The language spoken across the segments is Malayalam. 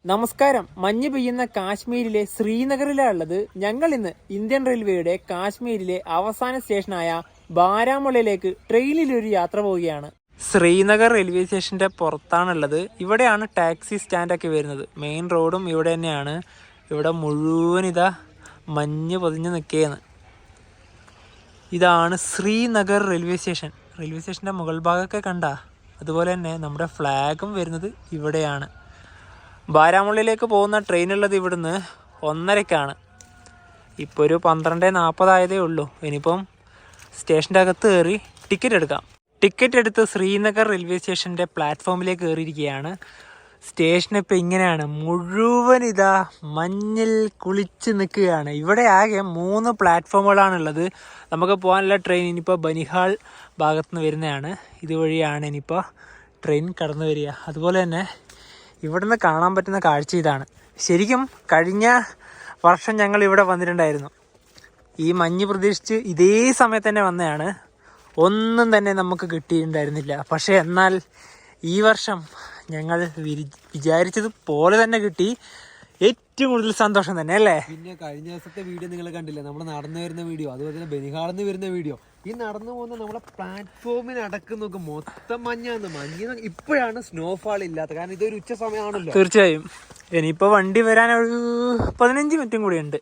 നമസ്കാരം. മഞ്ഞ് പെയ്യുന്ന കാശ്മീരിലെ ശ്രീനഗറിലാണ് ഉള്ളത്. ഞങ്ങൾ ഇന്ന് ഇന്ത്യൻ റെയിൽവേയുടെ കാശ്മീരിലെ അവസാന സ്റ്റേഷനായ ബാരാമുള്ളയിലേക്ക് ട്രെയിനിൽ ഒരു യാത്ര പോവുകയാണ്. ശ്രീനഗർ റെയിൽവേ സ്റ്റേഷന്റെ പുറത്താണുള്ളത്. ഇവിടെയാണ് ടാക്സി സ്റ്റാൻഡൊക്കെ വരുന്നത്. മെയിൻ റോഡും ഇവിടെ തന്നെയാണ്. ഇവിടെ മുഴുവൻ ഇതാ മഞ്ഞ് പൊതിഞ്ഞ് നിൽക്കുകയാണ്. ഇതാണ് ശ്രീനഗർ റെയിൽവേ സ്റ്റേഷൻ. റെയിൽവേ സ്റ്റേഷന്റെ മുകൾ ഭാഗമൊക്കെ കണ്ട. അതുപോലെ തന്നെ നമ്മുടെ ഫ്ലാഗും വരുന്നത് ഇവിടെയാണ്. ബാരാമുള്ളയിലേക്ക് പോകുന്ന ട്രെയിനുള്ളത് ഇവിടുന്ന് 1:30-ക്കാണ്. ഇപ്പോൾ ഒരു 12:40 ആയതേ ഉള്ളൂ. ഇനിയിപ്പം സ്റ്റേഷൻ്റെ അകത്ത് കയറി ടിക്കറ്റ് എടുക്കാം. ടിക്കറ്റ് എടുത്ത് ശ്രീനഗർ റെയിൽവേ സ്റ്റേഷൻ്റെ പ്ലാറ്റ്ഫോമിലേക്ക് കയറിയിരിക്കുകയാണ്. സ്റ്റേഷൻ ഇപ്പോൾ ഇങ്ങനെയാണ്. മുഴുവൻ ഇതാ മഞ്ഞിൽ കുളിച്ച് നിൽക്കുകയാണ്. ഇവിടെ ആകെ 3 പ്ലാറ്റ്ഫോമുകളാണുള്ളത്. നമുക്ക് പോകാനുള്ള ട്രെയിൻ ഇനിയിപ്പോൾ ബനിഹാൾ ഭാഗത്തു നിന്ന് വരുന്നതാണ്. ഇതുവഴിയാണ് ഇനിയിപ്പോൾ ട്രെയിൻ കടന്നു വരിക. അതുപോലെ തന്നെ ഇവിടുന്ന് കാണാൻ പറ്റുന്ന കാഴ്ച ഇതാണ്. ശരിക്കും കഴിഞ്ഞ വർഷം ഞങ്ങൾ ഇവിടെ വന്നിട്ടുണ്ടായിരുന്നു. ഈ മഞ്ഞ് പ്രതീക്ഷിച്ച് ഇതേ സമയത്ത് തന്നെ വന്നതാണ്. ഒന്നും തന്നെ നമുക്ക് കിട്ടിയിട്ടുണ്ടായിരുന്നില്ല. പക്ഷേ എന്നാൽ ഈ വർഷം ഞങ്ങൾ വിചാരിച്ചത് പോലെ തന്നെ കിട്ടി. ഏറ്റവും കൂടുതൽ സന്തോഷം തന്നെ അല്ലേ. പിന്നെ കഴിഞ്ഞ ദിവസത്തെ വീഡിയോ നിങ്ങൾ കണ്ടില്ലേ, നമ്മൾ നടന്നു വരുന്ന വീഡിയോ, അതുപോലെ തന്നെ ബനിഹാളിൽ നിന്ന് വരുന്ന വീഡിയോ. ഈ നടന്നു പോകുന്ന നമ്മുടെ പ്ലാറ്റ്ഫോമിന് അടക്കം നോക്ക് മൊത്തം മഞ്ഞ് ഇപ്പോഴാണ് സ്നോഫാൾ ഇല്ലാത്ത. കാരണം ഇതൊരു ഉച്ച സമയമാണല്ലോ. തീർച്ചയായും ഇനിയിപ്പോൾ വണ്ടി വരാൻ ഒരു 15 മിനിറ്റും കൂടി ഉണ്ട്.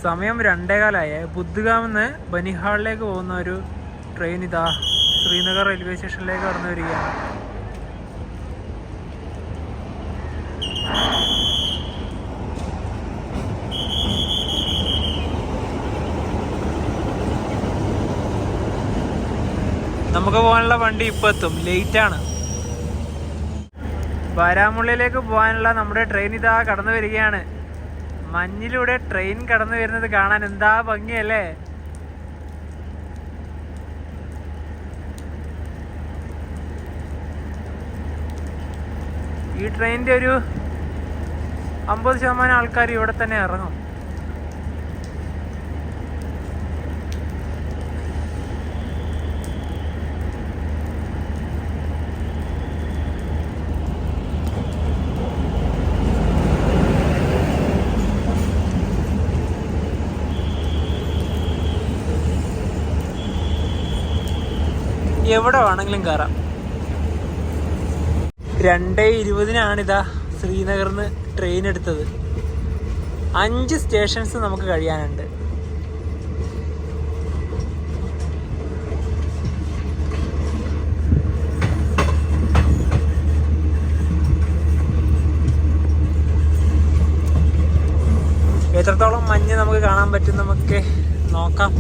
സമയം 2:15. ബുദ്ഗാമിന്ന് ബനിഹാളിലേക്ക് പോകുന്ന ഒരു ട്രെയിൻ ഇതാ ശ്രീനഗർ റെയിൽവേ സ്റ്റേഷനിലേക്ക് കടന്നു വരികയാണ്. നമുക്ക് പോകാനുള്ള വണ്ടി ഇപ്പോൾ എത്തും. ലേറ്റാണ്. ബാരാമുള്ളയിലേക്ക് പോകാനുള്ള നമ്മുടെ ട്രെയിൻ ഇതാ കടന്നു വരികയാണ്. മഞ്ഞിലൂടെ ട്രെയിൻ കടന്നു വരുന്നത് കാണാൻ എന്താ ഭംഗിയല്ലേ. ഈ ട്രെയിനിൻ്റെ ഒരു 50% ആൾക്കാർ ഇവിടെ തന്നെ ഇറങ്ങും. എവിടെ വേണമെങ്കിലും കയറാം. 2:20-നാണിതാ ശ്രീനഗറിൽ നിന്ന് ട്രെയിൻ എടുത്തത്. 5 സ്റ്റേഷൻസ് നമുക്ക് കഴിയാനുണ്ട്. എത്രത്തോളം മഞ്ഞ് നമുക്ക് കാണാൻ പറ്റും നമുക്ക് നോക്കാം.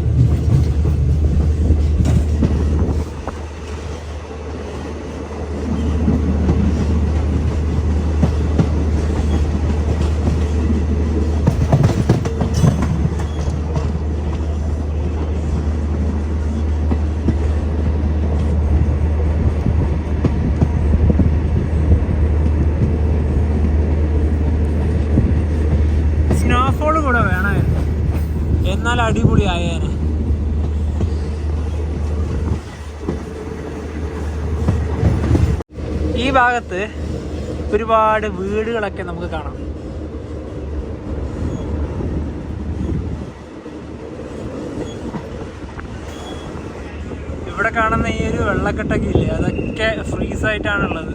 സ്നോഫോൾ കൂടെ വേണമായിരുന്നു, എന്നാൽ അടിപൊളി ആയേനെ. ഈ ഭാഗത്ത് ഒരുപാട് വീടുകളൊക്കെ നമുക്ക് കാണാം. ഇവിടെ കാണുന്ന ഈ ഒരു വെള്ളക്കെട്ടൊക്കെ ഇല്ലേ, അതൊക്കെ ഫ്രീസായിട്ടാണുള്ളത്.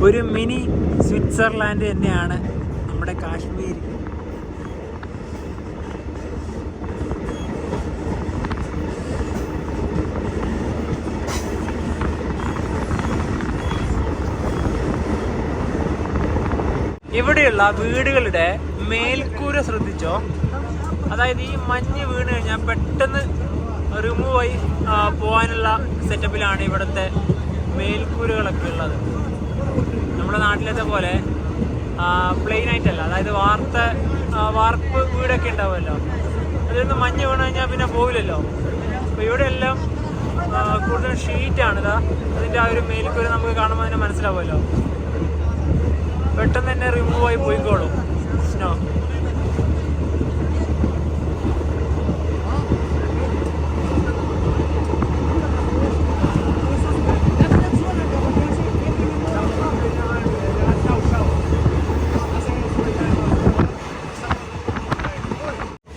ഒരു മിനി സ്വിറ്റ്സർലാൻഡ് തന്നെയാണ് നമ്മുടെ കാശ്മീർ. ഇവിടെയുള്ള വീടുകളുടെ മേൽക്കൂര ശ്രദ്ധിച്ചോ. അതായത് ഈ മഞ്ഞ് വീണ് കഴിഞ്ഞാൽ പെട്ടെന്ന് റിമൂവ് ആയി പോകാനുള്ള സെറ്റപ്പിലാണ് ഇവിടുത്തെ മേൽക്കൂരകളൊക്കെ ഉള്ളത്. നമ്മുടെ നാട്ടിലത്തെ പോലെ പ്ലെയിൻ ആയിട്ടല്ല. അതായത് വാർപ്പ് വീടൊക്കെ ഉണ്ടാവുമല്ലോ, അതിലൊന്നും മഞ്ഞ് വീണ് കഴിഞ്ഞാൽ പിന്നെ പോകില്ലല്ലോ. അപ്പോൾ ഇവിടെ എല്ലാം കൂടുതൽ ഷീറ്റാണ്. ഇതാ അതിൻ്റെ ആ ഒരു മേൽക്കൂര നമുക്ക് കാണുമ്പോൾ തന്നെ മനസ്സിലാവുമല്ലോ. പെട്ടെന്ന് തന്നെ റിമൂവ് ആയി പോയിക്കോളും സ്നോ.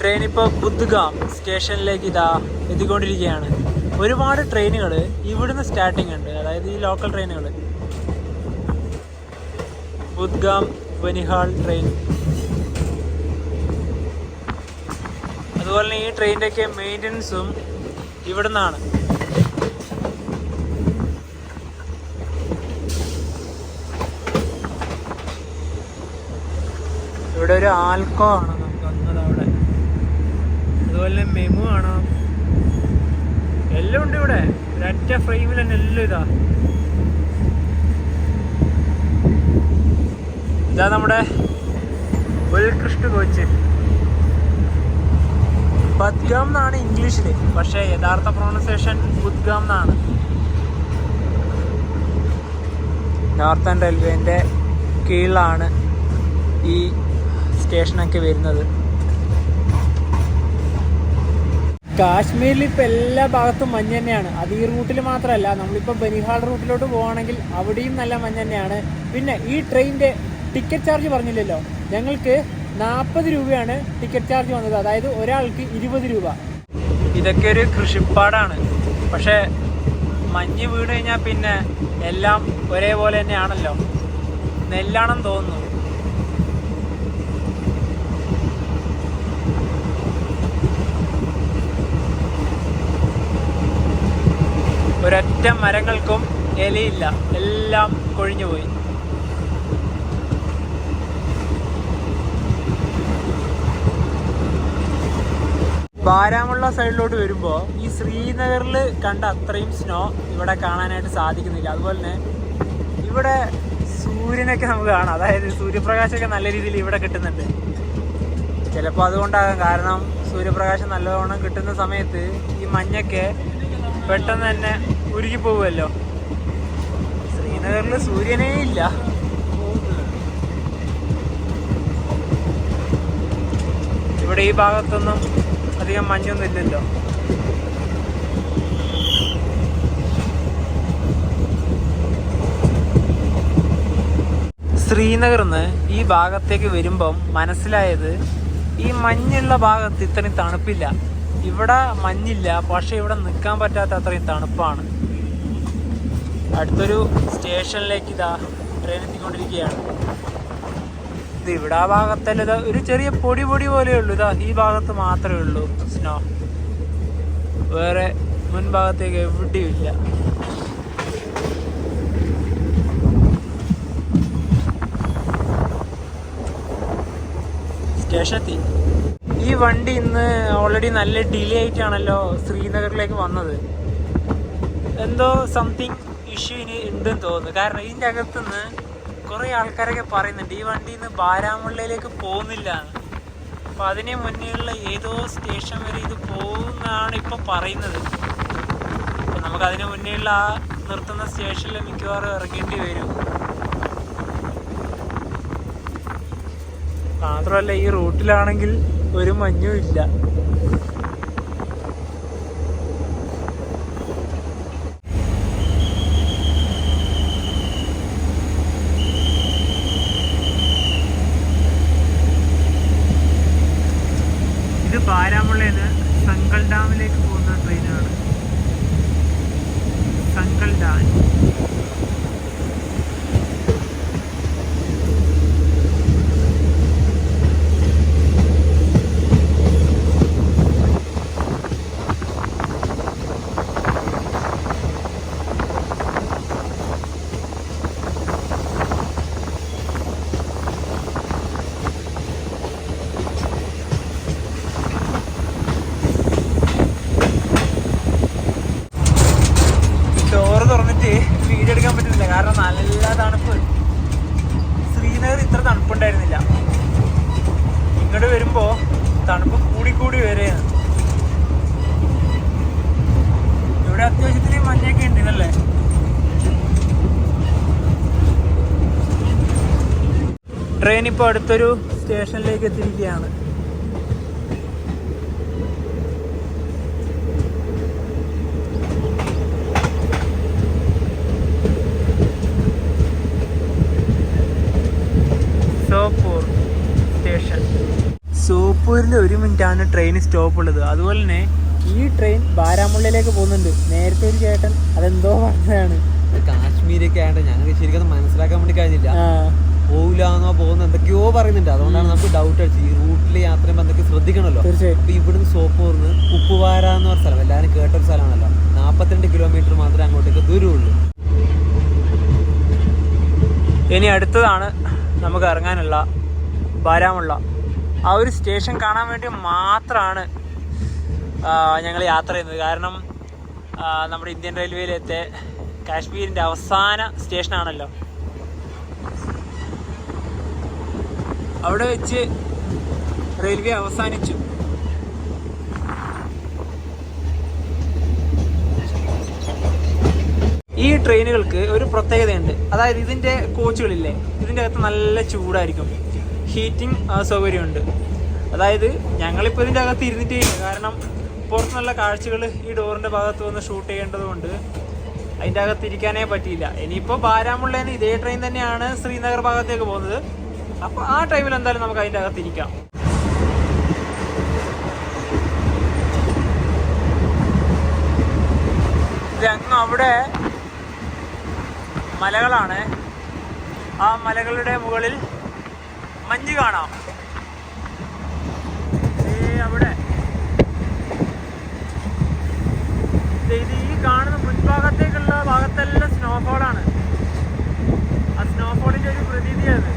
ട്രെയിൻ ഇപ്പോൾ ബുദ്ഗാം സ്റ്റേഷനിലേക്ക് ഇതാ എത്തിക്കൊണ്ടിരിക്കുകയാണ്. ഒരുപാട് ട്രെയിനുകൾ ഇവിടുന്ന് സ്റ്റാർട്ടിങ് ഉണ്ട്, അതായത് ഈ ലോക്കൽ ട്രെയിനുകൾ. ബുദ്ഗാം ബനിഹാൾ ട്രെയിൻ. അതുപോലെ തന്നെ ഈ ട്രെയിനിൻ്റെയൊക്കെ മെയിൻ്റനൻസും ഇവിടുന്നാണ്. ഇവിടെ ഒരു ആൽക്കോ ആണ് നമുക്ക് വന്നത് അവിടെ. അതുപോലെ തന്നെ മെമു ആണ്. എല്ലാം ഉണ്ട് ഇവിടെ. ഒരൊറ്റ ഫ്രെയിമിൽ തന്നെ എല്ലാം ഇതാ നമ്മുടെ ഉൽകൃഷ്ണ കോച്ച്. ബദ്ഗാം എന്നാണ് ഇംഗ്ലീഷിൽ, പക്ഷേ യഥാർത്ഥ പ്രൊണൗൺസിയേഷൻ ബുദ്ഗാം എന്നാണ്. നോർത്തേൺ റെയിൽവേൻ്റെ കീഴിലാണ് ഈ സ്റ്റേഷനൊക്കെ വരുന്നത്. കാശ്മീരിൽ ഇപ്പം എല്ലാ ഭാഗത്തും മഞ്ഞ് തന്നെയാണ്. അത് ഈ റൂട്ടിൽ മാത്രമല്ല, നമ്മളിപ്പോൾ ബനിഹാൾ റൂട്ടിലോട്ട് പോവുകയാണെങ്കിൽ അവിടെയും നല്ല മഞ്ഞ് തന്നെയാണ്. പിന്നെ ഈ ട്രെയിനിൻ്റെ ടിക്കറ്റ് ചാർജ് പറഞ്ഞില്ലല്ലോ, ഞങ്ങൾക്ക് 40 രൂപയാണ് ടിക്കറ്റ് ചാർജ് വന്നത്, അതായത് ഒരാൾക്ക് 20 രൂപ. ഇതൊക്കെ ഒരു കൃഷിപ്പാടാണ്, പക്ഷേ മഞ്ഞ് വീണ് കഴിഞ്ഞാൽ പിന്നെ എല്ലാം ഒരേപോലെ തന്നെയാണല്ലോ. നെല്ലാണെന്ന് തോന്നുന്നു. ഒരൊറ്റ മരങ്ങൾക്കും ഇലയില്ല, എല്ലാം കൊഴിഞ്ഞുപോയി. ബാരാമുള്ള സൈഡിലോട്ട് വരുമ്പോൾ ഈ ശ്രീനഗറിൽ കണ്ട അത്രയും സ്നോ ഇവിടെ കാണാനായിട്ട് സാധിക്കുന്നില്ല. അതുപോലെ തന്നെ ഇവിടെ സൂര്യനൊക്കെ നമുക്ക് കാണാം, അതായത് സൂര്യപ്രകാശമൊക്കെ നല്ല രീതിയിൽ ഇവിടെ കിട്ടുന്നുണ്ട്. ചിലപ്പോൾ അതുകൊണ്ടാകാം, കാരണം സൂര്യപ്രകാശം നല്ലവണ്ണം കിട്ടുന്ന സമയത്ത് ഈ മഞ്ഞൊക്കെ പെട്ടെന്ന് തന്നെ ഉരുകി പോകുമല്ലോ. ശ്രീനഗറിൽ സൂര്യനേ ഇല്ല. ഇവിടെ ഈ ഭാഗത്തൊന്നും അധികം മഞ്ഞൊന്നും ഇല്ലല്ലോ. ശ്രീനഗറിന്ന് ഈ ഭാഗത്തേക്ക് വരുമ്പം മനസ്സിലായത്, ഈ മഞ്ഞുള്ള ഭാഗത്ത് ഇത്രയും തണുപ്പില്ല. ഇവിടെ മഞ്ഞില്ല, പക്ഷെ ഇവിടെ നിൽക്കാൻ പറ്റാത്ത അത്രയും തണുപ്പാണ്. അടുത്തൊരു സ്റ്റേഷനിലേക്ക് ഇതാ ട്രെയിൻ എത്തിക്കൊണ്ടിരിക്കുകയാണ്. ഇത് ഇവിടെ ആ ഭാഗത്തല്ല, ഇതാ ഒരു ചെറിയ പൊടി പോലെയേ ഉള്ളൂ. ഇതാ ഈ ഭാഗത്ത് മാത്രമേ ഉള്ളൂ സ്നോ, വേറെ മുൻഭാഗത്തേക്ക് എവിടെയും ഇല്ല. സ്റ്റേഷൻ എത്തി. ഈ വണ്ടി ഇന്ന് ഓൾറെഡി നല്ല ഡിലേ ആയിട്ടാണല്ലോ ശ്രീനഗറിലേക്ക് വന്നത്. എന്തോ സംതിങ് ഇഷ്യൂ ഇനി ഉണ്ടെന്ന് തോന്നുന്നു. കാരണം ഇതിൻ്റെ അകത്തുനിന്ന് കുറേ ആൾക്കാരൊക്കെ പറയുന്നുണ്ട് ഈ വണ്ടി ഇന്ന് ബാരാമുള്ളയിലേക്ക് പോകുന്നില്ല. അപ്പം അതിന് മുന്നേയുള്ള ഏതോ സ്റ്റേഷൻ വരെ ഇത് പോകുന്നതാണ് ഇപ്പം പറയുന്നത്. അപ്പം നമുക്കതിന് മുന്നേയുള്ള ആ നിർത്തുന്ന സ്റ്റേഷനിൽ മിക്കവാറും ഇറങ്ങേണ്ടി വരും. മാത്രമല്ല ഈ റൂട്ടിലാണെങ്കിൽ ഒരു മഞ്ഞും ഇല്ല. ഇത് ബാരാമുള്ളയിൽ നിന്ന് സംഗൽ ഡാമിലേക്ക് പോകുന്ന ട്രെയിനാണ്. സംഗൽ ഡാം. വീഡിയോ എടുക്കാൻ പറ്റുന്നില്ല, കാരണം നല്ല തണുപ്പ്. ശ്രീനഗർ ഇത്ര തണുപ്പുണ്ടായിരുന്നില്ല. ഇങ്ങോട്ട് വരുമ്പോൾ തണുപ്പ് കൂടി വരെയാണ്. ഇവിടെ അത്യാവശ്യത്തിന് മഞ്ഞൊക്കെ ഉണ്ട് അല്ലേ. ട്രെയിൻ ഇപ്പോൾ അടുത്തൊരു സ്റ്റേഷനിലേക്ക് എത്തിയിരിക്കുകയാണ്. സോപ്പൂർ സ്റ്റേഷൻ. സോപ്പൂരിൽ 1 മിനിറ്റ് കഴിഞ്ഞിട്ടാണ് ട്രെയിൻ സ്റ്റോപ്പ് ഉള്ളത്. അതുപോലെ തന്നെ ഈ ട്രെയിൻ ബാരാമുള്ളയിലേക്ക് പോകുന്നുണ്ട്. നേരത്തെ ഒരു ചേട്ടൻ അതെന്തോ പറഞ്ഞതാണ്, കാശ്മീരൊക്കെ ആയിട്ട് ഞങ്ങൾക്ക് ശരിക്കും അത് മനസ്സിലാക്കാൻ വേണ്ടി കഴിഞ്ഞില്ല. പോകില്ലാന്നോ പോകുന്ന എന്തൊക്കെയോ പറയുന്നുണ്ട്. അതുകൊണ്ടാണ് നമുക്ക് ഡൗട്ട് അടിച്ചത്. ഈ റൂട്ടിൽ യാത്ര ചെയ്യുമ്പോൾ എന്തൊക്കെ ശ്രദ്ധിക്കണമല്ലോ. തീർച്ചയായും. അപ്പൊ ഇവിടുന്ന് സോപ്പോർന്ന് ഉപ്പുവാര എന്ന് പറഞ്ഞ സ്ഥലം എല്ലാവരും കേട്ടൊരു സ്ഥലമാണല്ലോ. 42 കിലോമീറ്റർ മാത്രമേ അങ്ങോട്ടേക്ക് ദൂരമുള്ളൂ. ഇനി അടുത്തതാണ് നമുക്ക് ഇറങ്ങാനുള്ള ബാരാമുള്ള. ആ ഒരു സ്റ്റേഷൻ കാണാൻ വേണ്ടി മാത്രമാണ് ഞങ്ങൾ യാത്ര ചെയ്യുന്നത്. കാരണം നമ്മുടെ ഇന്ത്യൻ റെയിൽവേയിലത്തെ കാശ്മീരിൻ്റെ അവസാന സ്റ്റേഷനാണല്ലോ. അവിടെ വെച്ച് റെയിൽവേ അവസാനിച്ചു. ഈ ട്രെയിനുകൾക്ക് ഒരു പ്രത്യേകതയുണ്ട്. അതായത് ഇതിൻ്റെ കോച്ചുകളില്ലേ, ഇതിൻ്റെ അകത്ത് നല്ല ചൂടായിരിക്കും, ഹീറ്റിംഗ് സൗകര്യമുണ്ട്. അതായത് ഞങ്ങളിപ്പോൾ ഇതിൻ്റെ അകത്ത് ഇരുന്നിട്ടേ ഇല്ല. കാരണം പുറത്ത് നല്ല കാഴ്ചകൾ ഈ ഡോറിൻ്റെ ഭാഗത്ത് വന്ന് ഷൂട്ട് ചെയ്യേണ്ടത് കൊണ്ട് അതിൻ്റെ അകത്ത് ഇരിക്കാനേ പറ്റിയില്ല. ഇനിയിപ്പോൾ ബാരാമുള്ളയിൽ നിന്ന് ഇതേ ട്രെയിൻ തന്നെയാണ് ശ്രീനഗർ ഭാഗത്തേക്ക് പോകുന്നത്. അപ്പോൾ ആ ടൈമിൽ എന്തായാലും നമുക്ക് അതിൻ്റെ അകത്ത് ഇരിക്കാം. അങ്ങ് അവിടെ മലകളാണ്. ആ മലകളുടെ മുകളിൽ മഞ്ഞ് കാണാം. അവിടെ ഇത് ഈ കാണുന്ന മുൻഭാഗത്തേക്കുള്ള ഭാഗത്തെല്ലാം സ്നോഫോളാണ്. ആ സ്നോഫോളിൻ്റെ ഒരു പ്രതീതിയാണ്.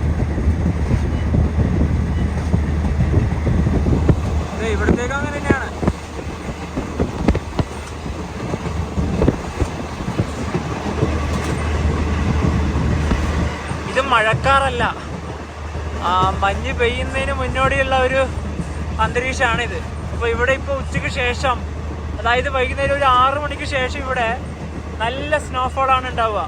ഇവിടത്തേക്ക് അങ്ങനെ തന്നെയാണ്. ഇത് മഴക്കാറല്ല, മഞ്ഞ് പെയ്യുന്നതിന് മുന്നോടിയുള്ള ഒരു അന്തരീക്ഷമാണിത്. അപ്പോൾ ഇവിടെ ഇപ്പോൾ ഉച്ചയ്ക്ക് ശേഷം, അതായത് വൈകുന്നേരം ഒരു 6 മണിക്ക് ശേഷം ഇവിടെ നല്ല സ്നോഫോളാണ് ഉണ്ടാവുക.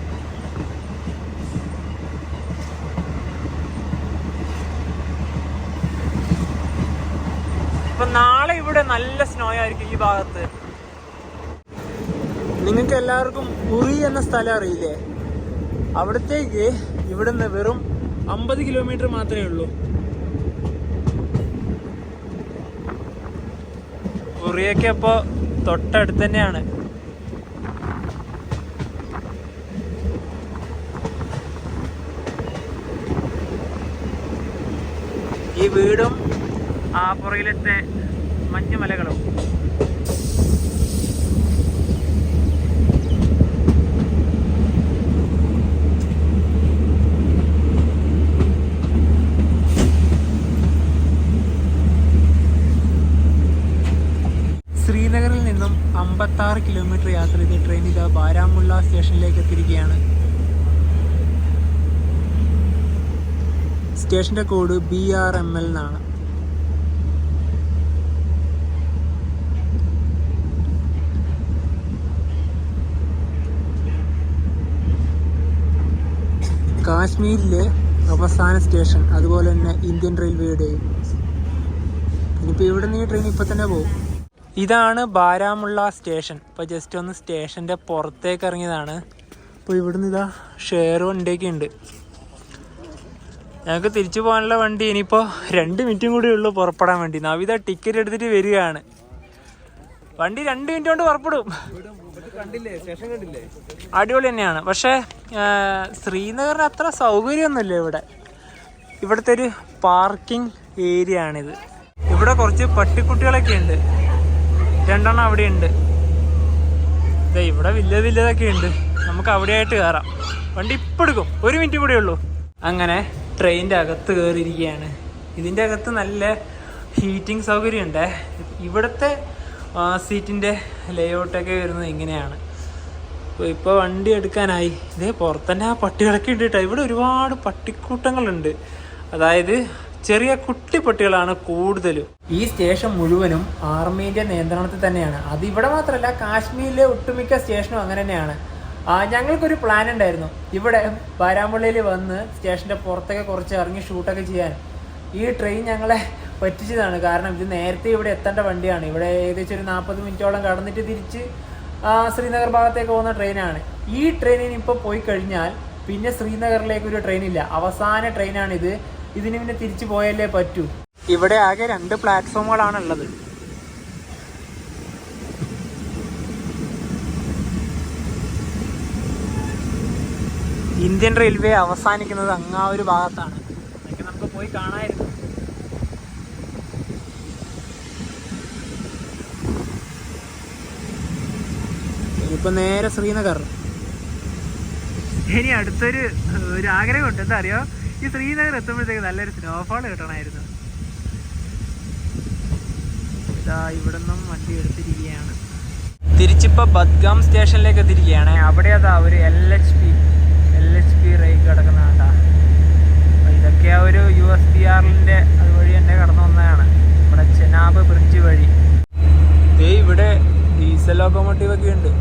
അപ്പം നാളെ ഇവിടെ നല്ല സ്നോ ആയിരിക്കും ഈ ഭാഗത്ത്. നിങ്ങൾക്ക് എല്ലാവർക്കും ഉറി എന്ന സ്ഥലം അറിയില്ലേ? അവിടത്തേക്ക് ഇവിടുന്ന് വെറും 50 കിലോമീറ്റർ മാത്രമേ ഉള്ളൂ. ഉറിയൊക്കെ അപ്പോൾ തൊട്ടടുത്ത് തന്നെയാണ്. ഈ വീടും ആ പുറകിലത്തെ മഞ്ഞുമലകളും. ശ്രീനഗറിൽ നിന്നും 56 കിലോമീറ്റർ യാത്ര ചെയ്ത് ട്രെയിൻ ഇതാ ബാരാമുള്ള സ്റ്റേഷനിലേക്ക് എത്തിയിരിക്കുകയാണ്. സ്റ്റേഷന്റെ കോഡ് BRML എന്നാണ്. കാശ്മീരിലെ അവസാന സ്റ്റേഷൻ, അതുപോലെ തന്നെ ഇന്ത്യൻ റെയിൽവേയുടെയും. ഇനിയിപ്പോൾ ഇവിടെ നിന്ന് ഈ ട്രെയിൻ ഇപ്പം തന്നെ പോകും. ഇതാണ് ബാരാമുള്ള സ്റ്റേഷൻ. ഇപ്പോൾ ജസ്റ്റ് ഒന്ന് സ്റ്റേഷൻ്റെ പുറത്തേക്ക് ഇറങ്ങിയതാണ്. അപ്പോൾ ഇവിടുന്ന് ഇതാ ഷെയർ വണ്ടിയൊക്കെ ഉണ്ട്. ഞങ്ങൾക്ക് തിരിച്ചു പോകാനുള്ള വണ്ടി ഇനിയിപ്പോൾ 2 മിനിറ്റും കൂടി ഉള്ളൂ പുറപ്പെടാൻ വേണ്ടി. നവിത ടിക്കറ്റ് എടുത്തിട്ട് വരികയാണ്. വണ്ടി 2 മിനിറ്റ് കൊണ്ട് പുറപ്പെടും. അടിപൊളി തന്നെയാണ്. പക്ഷേ ശ്രീനഗറിന് അത്ര സൗകര്യമൊന്നുമില്ല ഇവിടെ. ഇവിടുത്തെ ഒരു പാർക്കിംഗ് ഏരിയ ആണിത്. ഇവിടെ കുറച്ച് പട്ടിക്കുട്ടികളൊക്കെ ഉണ്ട്. 2 എണ്ണം അവിടെ ഉണ്ട്. ഇവിടെ വില്ലതൊക്കെ ഉണ്ട്. നമുക്ക് അവിടെയായിട്ട് കയറാം. വണ്ടി ഇപ്പം എടുക്കും. 1 മിനിറ്റ് കൂടെ ഉള്ളൂ. അങ്ങനെ ട്രെയിനിൻ്റെ അകത്ത് കയറിയിരിക്കുകയാണ്. ഇതിൻ്റെ അകത്ത് നല്ല ഹീറ്റിംഗ് സൗകര്യമുണ്ട്. ഇവിടുത്തെ സീറ്റിൻ്റെ ലേഔട്ടൊക്കെ വരുന്നത് ഇങ്ങനെയാണ്. ഇപ്പോൾ വണ്ടി എടുക്കാനായി. ഇതേ പുറത്തന്നെ ആ പട്ടികളൊക്കെ ഉണ്ട് കേട്ടോ. ഇവിടെ ഒരുപാട് പട്ടിക്കൂട്ടങ്ങളുണ്ട്. അതായത് ചെറിയ കുട്ടി പട്ടികളാണ് കൂടുതലും. ഈ സ്റ്റേഷൻ മുഴുവനും ആർമീൻ്റെ നിയന്ത്രണത്തിൽ തന്നെയാണ്. അത് ഇവിടെ മാത്രമല്ല, കാശ്മീരിലെ ഒട്ടുമിക്ക സ്റ്റേഷനും അങ്ങനെ തന്നെയാണ്. ഞങ്ങൾക്കൊരു പ്ലാൻ ഉണ്ടായിരുന്നു ഇവിടെ ബാരാമുള്ളയിൽ വന്ന് സ്റ്റേഷൻ്റെ പുറത്തൊക്കെ കുറച്ച് ഇറങ്ങി ഷൂട്ടൊക്കെ ചെയ്യാൻ. ഈ ട്രെയിൻ ഞങ്ങളെ പറ്റിച്ചതാണ്. കാരണം ഇത് നേരത്തെ ഇവിടെ എത്തേണ്ട വണ്ടിയാണ്. ഇവിടെ ഏകദേശം ഒരു 40 മിനിറ്റോളം കടന്നിട്ട് തിരിച്ച് ശ്രീനഗർ ഭാഗത്തേക്ക് പോകുന്ന ട്രെയിനാണ്. ഈ ട്രെയിനിന് ഇപ്പോൾ പോയി കഴിഞ്ഞാൽ പിന്നെ ശ്രീനഗറിലേക്ക് ഒരു ട്രെയിനില്ല. അവസാന ട്രെയിനാണിത്. ഇതിന് പിന്നെ തിരിച്ചു പോയാലേ പറ്റൂ. ഇവിടെ ആകെ 2 പ്ലാറ്റ്ഫോമുകളാണ് ഉള്ളത്. ഇന്ത്യൻ റെയിൽവേ അവസാനിക്കുന്നത് അങ്ങാ ഒരു ഭാഗത്താണ്. അതൊക്കെ നമുക്ക് പോയി കാണാമായിരുന്നു. ഇനിയിപ്പോൾ നേരെ ശ്രീനഗർ. ഇനി അടുത്തൊരു ആഗ്രഹമുണ്ട്, എന്താ അറിയോ, ഈ ശ്രീനഗർ എത്തുമ്പോഴത്തേക്ക് നല്ലൊരു സ്നോഫോൾ കിട്ടണമായിരുന്നു. ഇതാ ഇവിടെ നിന്നും വണ്ടി എടുത്തിരിക്കുകയാണ്. തിരിച്ചിപ്പോൾ ബദ്ഗാം സ്റ്റേഷനിലേക്ക് എത്തിയിരിക്കുകയാണ്. അവിടെ അതാ ഒരു LHP റെയിൽ കിടക്കുന്ന കണ്ടാ. ഇതൊക്കെ ആ ഒരു USBRന്റെ അതുവഴി തന്നെ കടന്നു വന്നതാണ്, നമ്മുടെ ചെനാബ് ബ്രിഡ്ജ് വഴി. ഇവിടെ ഡീസൽ ലോക്കോമോട്ടീവ് ഒക്കെ ഉണ്ട്.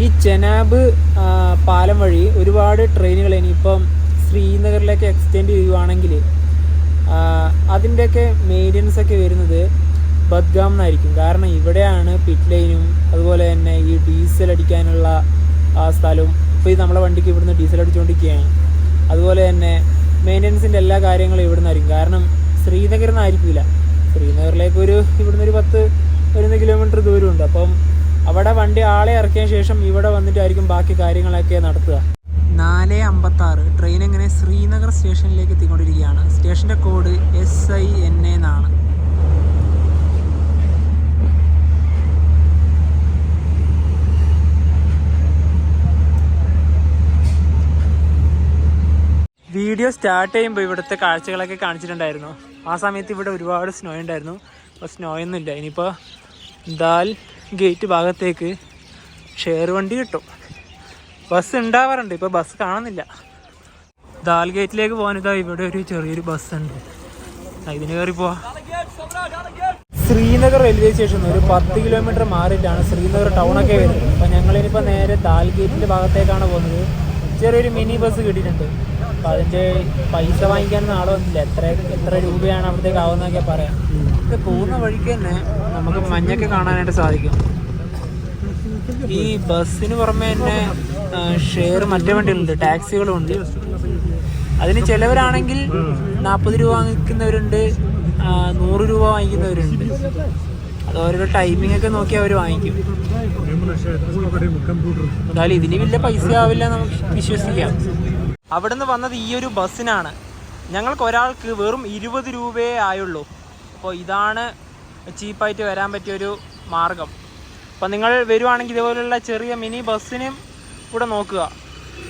ഈ ചെനാബ് പാലം വഴി ഒരുപാട് ട്രെയിനുകൾ ഇനിയിപ്പം ശ്രീനഗറിലേക്ക് എക്സ്റ്റെൻഡ് ചെയ്യുവാണെങ്കിൽ അതിൻ്റെയൊക്കെ മെയിൻ്റനൻസ് ഒക്കെ വരുന്നത് ബദ്ഗാം എന്നായിരിക്കും. കാരണം ഇവിടെയാണ് പിറ്റ് ലൈനും അതുപോലെ തന്നെ ഈ ഡീസൽ അടിക്കാനുള്ള സ്ഥലവും. ഇപ്പോൾ ഈ നമ്മളെ വണ്ടിക്ക് ഇവിടുന്ന് ഡീസൽ അടിച്ചുകൊണ്ടിരിക്കുകയാണ്. അതുപോലെ തന്നെ മെയിൻ്റനൻസിൻ്റെ എല്ലാ കാര്യങ്ങളും ഇവിടെ നിന്നായിരിക്കും. കാരണം ശ്രീനഗറിൽ നിന്നായിരിക്കില്ല, ശ്രീനഗറിലേക്ക് ഇവിടുന്ന് ഒരു 10-11 കിലോമീറ്റർ ദൂരമുണ്ട്. അപ്പം അവിടെ വണ്ടി ആളെ ഇറക്കിയ ശേഷം ഇവിടെ വന്നിട്ടായിരിക്കും ബാക്കി കാര്യങ്ങളൊക്കെ നടത്തുക. 4:56 ട്രെയിൻ എങ്ങനെ ശ്രീനഗർ സ്റ്റേഷനിലേക്ക് എത്തിക്കൊണ്ടിരിക്കുകയാണ്. സ്റ്റേഷൻ്റെ കോഡ് SINA എന്നാണ്. വീഡിയോ സ്റ്റാർട്ട് ചെയ്യുമ്പോൾ ഇവിടുത്തെ കാഴ്ചകളൊക്കെ കാണിച്ചിട്ടുണ്ടായിരുന്നു. ആ സമയത്ത് ഇവിടെ ഒരുപാട് സ്നോ ഉണ്ടായിരുന്നു. അപ്പോൾ സ്നോ ഒന്നുമില്ല. ഇനിയിപ്പോൾ ദാൽ ഗേറ്റ് ഭാഗത്തേക്ക് ഷെയർ വണ്ടി കിട്ടും. ബസ് ഉണ്ടാവാറുണ്ട്, ഇപ്പോൾ ബസ് കാണുന്നില്ല. ദാൽ ഗേറ്റിലേക്ക് പോകാനിതാ ഇവിടെ ഒരു ചെറിയൊരു ബസ് ഉണ്ട്, ഇതിന് കയറി പോവാ. ശ്രീനഗർ റെയിൽവേ സ്റ്റേഷൻ ഒരു 10 കിലോമീറ്റർ മാറിയിട്ടാണ് ശ്രീനഗർ ടൗണൊക്കെ വരുന്നത്. അപ്പോൾ ഞങ്ങളിനിപ്പോൾ നേരെ ദാൽ ഗേറ്റിൻ്റെ ഭാഗത്തേക്കാണ് പോകുന്നത്. ചെറിയൊരു മിനി ബസ് കിട്ടിയിട്ടുണ്ട്. അപ്പോൾ അതിൻ്റെ പൈസ വാങ്ങിക്കാനൊന്നും ആളെ വന്നില്ല. എത്ര രൂപയാണ് അവിടത്തേക്ക് ആവുന്നതൊക്കെ പറയാം. ഇത് പോകുന്ന വഴിക്ക് തന്നെ നമുക്ക് മഞ്ഞൊക്കെ കാണാനായിട്ട് സാധിക്കും. ഈ ബസ്സിന് പുറമെ തന്നെ ഷെയർ മറ്റേ വണ്ടികളുണ്ട്, ടാക്സികളും ഉണ്ട്. അതിന് ചിലവരാണെങ്കിൽ 40 രൂപ വാങ്ങിക്കുന്നവരുണ്ട്, 100 രൂപ വാങ്ങിക്കുന്നവരുണ്ട്. അത് ഓരോ ടൈമിംഗ് ഒക്കെ നോക്കി അവർ വാങ്ങിക്കും. എന്തായാലും ഇതിന് വലിയ പൈസ ആവില്ല നമുക്ക് വിശ്വസിക്കാം. അവിടെ നിന്ന് വന്നത് ഈ ഒരു ബസ്സിനാണ്. ഞങ്ങൾക്ക് ഒരാൾക്ക് വെറും 20 രൂപയേ ആയുള്ളൂ. അപ്പോൾ ഇതാണ് ചീപ്പായിട്ട് വരാൻ പറ്റിയൊരു മാർഗം. അപ്പോൾ നിങ്ങൾ വരുവാണെങ്കിൽ ഇതുപോലുള്ള ചെറിയ മിനി ബസ്സിനും കൂടെ നോക്കുക.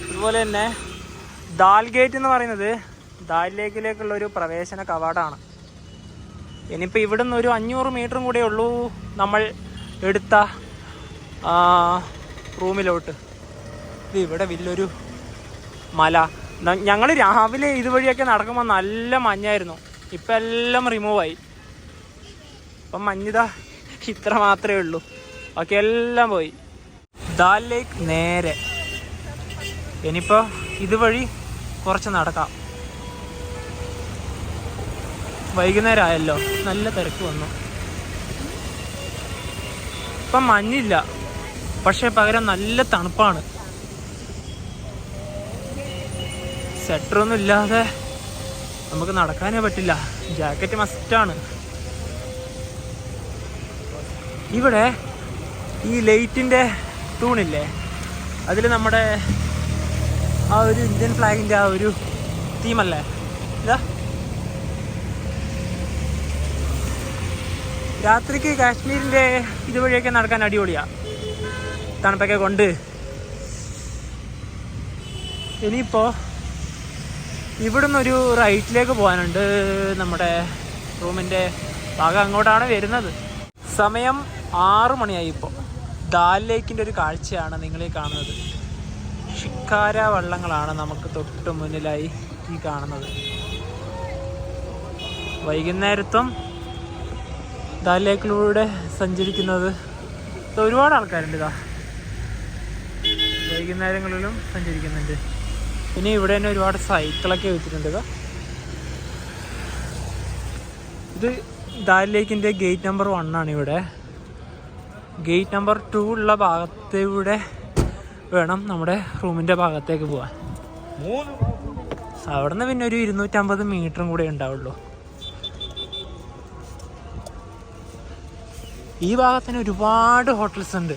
അതുപോലെ തന്നെ ദാൽ ഗേറ്റ് എന്ന് പറയുന്നത് ദാൽ ലേക്കിലേക്കുള്ളൊരു പ്രവേശന കവാടമാണ്. ഇനിയിപ്പോൾ ഇവിടെ നിന്ന് ഒരു 500 മീറ്ററും കൂടെ ഉള്ളൂ നമ്മൾ എടുത്ത റൂമിലോട്ട്. ഇവിടെ വലിയൊരു മല. ഞങ്ങൾ രാവിലെ ഇതുവഴിയൊക്കെ നടക്കുമ്പോൾ നല്ല മഞ്ഞായിരുന്നു. ഇപ്പം എല്ലാം റിമൂവായി. ഇപ്പം മഞ്ഞിതാ ഇത്ര മാത്രമേ ഉള്ളൂ, ബാക്കി എല്ലാം പോയി. ദാൽ ലേക്ക് നേരെ. ഇനിയിപ്പോൾ ഇതുവഴി കുറച്ച് നടക്കാം. വൈകുന്നേരം ആയല്ലോ, നല്ല തിരക്ക് വന്നു. ഇപ്പം മഞ്ഞില്ല, പക്ഷേ പകരം നല്ല തണുപ്പാണ്. സ്വെറ്ററൊന്നും ഇല്ലാതെ നമുക്ക് നടക്കാനേ പറ്റില്ല. ജാക്കറ്റ് മസ്റ്റാണ്. ഇവിടെ ഈ ലൈറ്റിൻ്റെ തൂണില്ലേ, അതിൽ നമ്മുടെ ആ ഒരു ഇന്ത്യൻ ഫ്ലാഗിൻ്റെ ആ ഒരു തീമല്ലേ ഇതാ. രാത്രിക്ക് കാശ്മീരിൻ്റെ ഇതുവഴിയൊക്കെ നടക്കാൻ അടിപൊളിയാണ്, തണുപ്പൊക്കെ കൊണ്ട്. ഇനിയിപ്പോൾ ഇവിടുന്ന് ഒരു റൈറ്റിലേക്ക് പോകാനുണ്ട്. നമ്മുടെ റൂമിൻ്റെ ഭാഗം അങ്ങോട്ടാണ് വരുന്നത്. സമയം 6 മണിയായി. ഇപ്പോൾ ദാൽ ലേക്കിൻ്റെ ഒരു കാഴ്ചയാണ് നിങ്ങളീ കാണുന്നത്. ഷിക്കാര വള്ളങ്ങളാണ് നമുക്ക് തൊട്ട് മുന്നിലായി ഈ കാണുന്നത്. വൈകുന്നേരത്തും ദാൽ ലേക്കിലൂടെ സഞ്ചരിക്കുന്നത് ഒരുപാട് ആൾക്കാരുണ്ട്. ഇതാ വൈകുന്നേരങ്ങളിലും സഞ്ചരിക്കുന്നുണ്ട്. പിന്നെ ഇവിടെ തന്നെ ഒരുപാട് സൈക്കിളൊക്കെ വെച്ചിട്ടുണ്ട്. ഇത് ദാൽ ലേക്കിൻ്റെ ഗേറ്റ് നമ്പർ 1 ആണ് ഇവിടെ. ഗേറ്റ് നമ്പർ 2 ഉള്ള ഭാഗത്തൂടെ വേണം നമ്മുടെ റൂമിൻ്റെ ഭാഗത്തേക്ക് പോകാൻ. അവിടെ നിന്ന് പിന്നെ ഒരു 250 മീറ്ററും കൂടെ ഉണ്ടാവുള്ളൂ. ഈ ഭാഗത്തിന് ഒരുപാട് ഹോട്ടൽസ് ഉണ്ട്.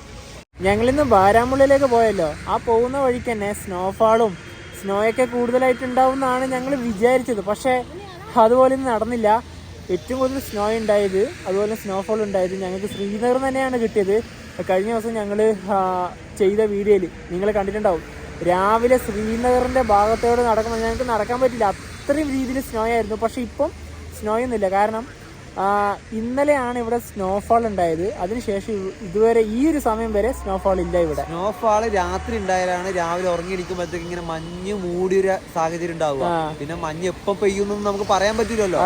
ഞങ്ങളിന്ന് ബാരാമുള്ളിലേക്ക് പോയല്ലോ, ആ പോകുന്ന വഴിക്ക് തന്നെ സ്നോഫാളും സ്നോയൊക്കെ കൂടുതലായിട്ട് ഉണ്ടാവും എന്നാണ് ഞങ്ങൾ വിചാരിച്ചത്. പക്ഷേ അതുപോലെ ഒന്നും നടന്നില്ല. ഏറ്റവും കൂടുതൽ സ്നോ ഉണ്ടായത്, അതുപോലെ സ്നോഫോൾ ഉണ്ടായത് ഞങ്ങൾക്ക് ശ്രീനഗർ തന്നെയാണ് കിട്ടിയത്. കഴിഞ്ഞ ദിവസം ഞങ്ങൾ ചെയ്ത വീഡിയോയിൽ നിങ്ങൾ കണ്ടിട്ടുണ്ടാവും. രാവിലെ ശ്രീനഗറിൻ്റെ ഭാഗത്തോടെ നടക്കുമ്പോൾ ഞങ്ങൾക്ക് നടക്കാൻ പറ്റില്ല, അത്രയും രീതിയിൽ സ്നോ ആയിരുന്നു. പക്ഷേ ഇപ്പം സ്നോയൊന്നുമില്ല. കാരണം ഇന്നലെയാണ് ഇവിടെ സ്നോഫാൾ ഉണ്ടായത്. അതിനുശേഷം ഇതുവരെ ഈ ഒരു സമയം വരെ സ്നോഫാൾ ഇല്ല ഇവിടെ. സ്നോഫാൾ രാത്രി ഉണ്ടായാലാണ് രാവിലെ ഉറങ്ങിയിരിക്കുമ്പോഴത്തേക്ക് ഇങ്ങനെ മഞ്ഞ് മൂടിയൊരു സാഹചര്യം ഉണ്ടാവുക. പിന്നെ മഞ്ഞ് എപ്പം പെയ്യുന്നൊന്നും നമുക്ക് പറയാൻ പറ്റില്ലല്ലോ.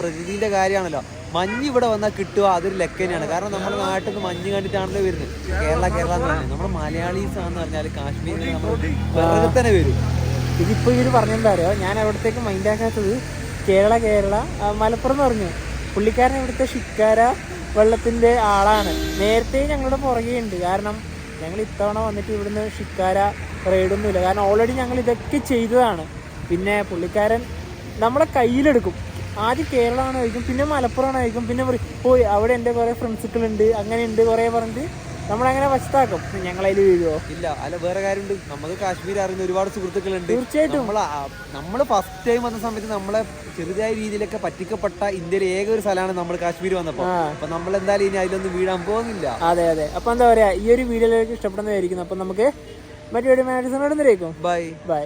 പ്രകൃതിന്റെ കാര്യമാണല്ലോ. മഞ്ഞ് ഇവിടെ വന്നാൽ കിട്ടുക അതൊരു ലക്കനെയാണ്. കാരണം നമ്മുടെ നാട്ടിൽ നിന്ന് മഞ്ഞ് കണ്ടിട്ടാണല്ലോ വരുന്നത്. കേരള എന്ന് പറഞ്ഞാൽ നമ്മുടെ മലയാളീസ് ആണെന്ന് പറഞ്ഞാൽ കാശ്മീരിൽ നമ്മൾ വെറുതെ തന്നെ വരും. ഇതിപ്പോൾ ഇവർ പറഞ്ഞെന്താ അറിയോ, ഞാൻ അവിടത്തേക്ക് മൈൻഡാക്കാത്തത് കേരള മലപ്പുറം എന്ന് പറഞ്ഞു. പുള്ളിക്കാരൻ ഇവിടുത്തെ ഷിക്കാര വെള്ളത്തിൻ്റെ ആളാണ്. നേരത്തെ ഞങ്ങളുടെ പുറകെ ഉണ്ട്. കാരണം ഞങ്ങൾ ഇത്തവണ വന്നിട്ട് ഇവിടുന്ന് ഷിക്കാര റൈഡൊന്നുമില്ല. കാരണം ഓൾറെഡി ഞങ്ങൾ ഇതൊക്കെ ചെയ്തതാണ്. പിന്നെ പുള്ളിക്കാരൻ നമ്മളെ കയ്യിലെടുക്കും. ആദ്യം കേരളമാണ് ചോദിക്കും, പിന്നെ മലപ്പുറമാണ് ചോദിക്കും, പിന്നെ പോയി അവിടെ എൻ്റെ കുറേ ഫ്രണ്ട്സുകളുണ്ട്, അങ്ങനെയുണ്ട് കുറേ പറഞ്ഞിട്ട് നമ്മളങ്ങനെ വശത്താക്കും. ഞങ്ങളതിൽ വീഴുമോ? ഇല്ല. അല്ല, വേറെ കാര്യമുണ്ട്. നമുക്ക് കാശ്മീർ അറിയുന്ന ഒരുപാട് സുഹൃത്തുക്കളുണ്ട്. തീർച്ചയായിട്ടും. നമ്മൾ ഫസ്റ്റ് ടൈം വന്ന സമയത്ത് നമ്മളെ ചെറുതായ രീതിയിലൊക്കെ പറ്റിക്കപ്പെട്ട ഇന്ത്യയിലെ ഏക ഒരു സ്ഥലമാണ് നമ്മൾ കാശ്മീർ വന്നപ്പോൾ. അപ്പൊ നമ്മൾ എന്തായാലും ഇനി അതിലൊന്നും വീഴാൻ പോകുന്നില്ല. അതെ. അപ്പൊ എന്താ പറയാ, ഈ ഒരു വീഡിയോയിലേക്ക് ഇഷ്ടപ്പെടുന്നതായിരിക്കും. അപ്പൊ നമുക്ക് മറ്റു വീഡിയോ ബൈ.